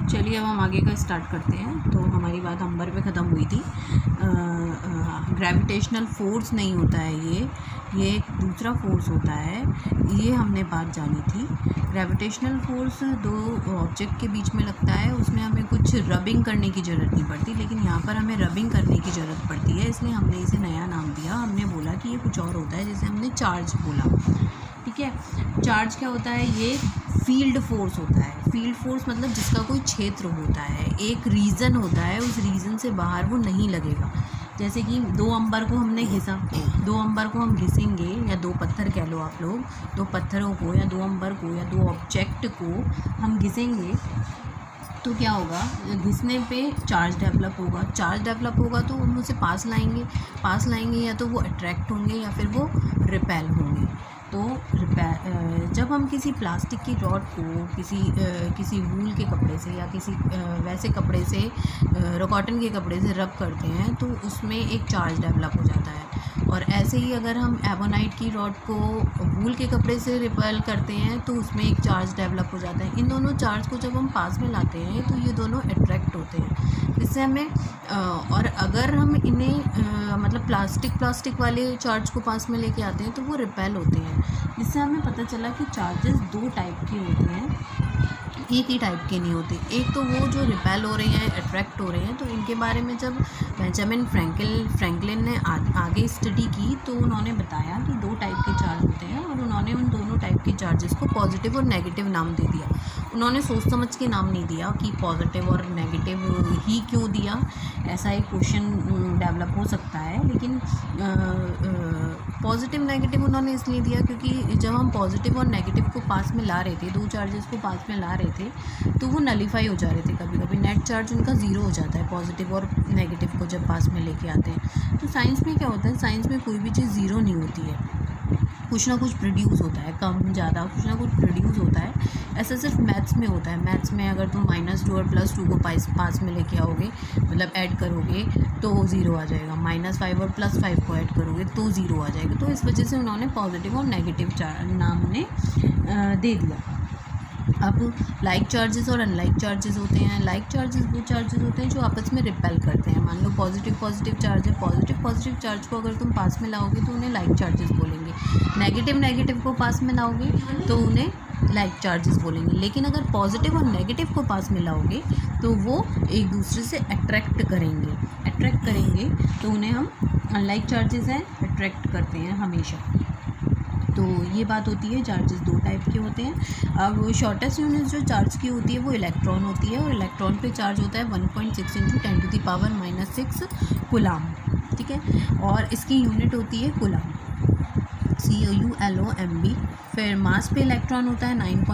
चलिए अब हम आगे का स्टार्ट करते हैं। तो हमारी बात अंबर पे ख़त्म हुई थी। ग्रेविटेशनल फोर्स नहीं होता है ये एक दूसरा फोर्स होता है, ये हमने बात जानी थी। ग्रेविटेशनल फोर्स दो ऑब्जेक्ट के बीच में लगता है, उसमें हमें कुछ रबिंग करने की ज़रूरत नहीं पड़ती, लेकिन यहाँ पर हमें रबिंग करने की ज़रूरत पड़ती है, इसलिए हमने इसे नया नाम दिया। हमने बोला कि ये कुछ और होता है, जैसे हमने चार्ज बोला। ठीक है, चार्ज क्या होता है? ये फील्ड फोर्स होता है। फील्ड फोर्स मतलब जिसका कोई क्षेत्र होता है, एक रीज़न होता है, उस रीज़न से बाहर वो नहीं लगेगा। जैसे कि 2 अंबर को हमने घिसा, 2 अंबर को हम घिसेंगे, या 2 पत्थर कह लो आप लोग, 2 पत्थरों को या 2 अंबर को या 2 ऑब्जेक्ट को हम घिसेंगे तो क्या होगा? घिसने पे चार्ज डेवलप होगा। चार्ज डेवलप होगा तो हम उसे पास लाएंगे या तो वो अट्रैक्ट होंगे या फिर वो रिपेल होंगे। तो जब हम किसी प्लास्टिक की रॉड को किसी वूल के कपड़े से या किसी वैसे कपड़े से कॉटन के कपड़े से रब करते हैं तो उसमें एक चार्ज डेवलप हो जाता है। और ऐसे ही अगर हम एबोनाइट की रॉड को वूल के कपड़े से रिपेल करते हैं तो उसमें एक चार्ज डेवलप हो जाता है। इन दोनों चार्ज को जब हम पास में लाते हैं तो ये दोनों अट्रैक्ट होते हैं, जिससे हमें और अगर हम इन्हें मतलब प्लास्टिक वाले चार्ज को पास में लेके आते हैं तो वो रिपेल होते हैं। जिससे हमें पता चला कि चार्जेस 2 टाइप के होते हैं, एक ही टाइप के नहीं होते। एक तो वो जो रिपेल हो रहे हैं, अट्रैक्ट हो रहे हैं, तो इनके बारे में जब बेंजामिन फ्रैंकलिन ने आगे स्टडी की तो उन्होंने बताया कि 2 टाइप के चार्ज होते हैं और उन्होंने उन दोनों टाइप के चार्जेस को पॉजिटिव और नेगेटिव नाम दे दिया। उन्होंने सोच समझ के नाम नहीं दिया कि पॉजिटिव और नेगेटिव ही क्यों दिया, ऐसा एक क्वेश्चन डेवलप हो सकता है। लेकिन पॉजिटिव नेगेटिव उन्होंने इसलिए दिया क्योंकि जब हम पॉजिटिव और नेगेटिव को पास में ला रहे थे, 2 चार्जेस को पास में ला रहे थे, तो वो नलीफाई हो जा रहे थे। कभी कभी नेट चार्ज उनका 0 हो जाता है पॉजिटिव और नेगेटिव को जब पास में लेके आते हैं। तो साइंस में क्या होता है? साइंस में कोई भी चीज़ 0 नहीं होती है, कुछ ना कुछ प्रोड्यूस होता है, कम ज़्यादा कुछ ना कुछ प्रोड्यूस होता है। ऐसा सिर्फ मैथ्स में होता है। मैथ्स में अगर तुम -2 और +2 को पास में लेके आओगे, मतलब ऐड करोगे तो 0 आ जाएगा। -5 और +5 को ऐड करोगे तो 0 आ जाएगा। तो इस वजह से उन्होंने पॉजिटिव और नेगेटिव नाम ने दे दिया। अब लाइक चार्जेस और अनलाइक चार्जेस होते हैं। लाइक चार्जेस वो चार्जेस होते हैं जो आपस में रिपेल करते हैं। मान लो पॉजिटिव चार्ज है, पॉजिटिव चार्ज को अगर तुम पास में लाओगे तो उन्हें लाइक चार्जेस बोलेंगे। नेगेटिव को पास में लाओगे तो उन्हें लाइक चार्जेस बोलेंगे। लेकिन अगर पॉजिटिव और नेगेटिव को पास में लाओगे तो वो एक दूसरे से अट्रैक्ट करेंगे तो उन्हें हम अनलाइक चार्जेस हैं, अट्रैक्ट करते हैं हमेशा। तो ये बात होती है, चार्जेस 2 टाइप के होते हैं। अब शॉर्टेस्ट यूनिट जो चार्ज की होती है वो इलेक्ट्रॉन होती है, और इलेक्ट्रॉन पे चार्ज होता है 1.6 × 10⁻⁻⁶ कूलाम। ठीक है, और इसकी यूनिट होती है कूलाम, COULOMB। फिर मास पे इलेक्ट्रॉन होता है 9.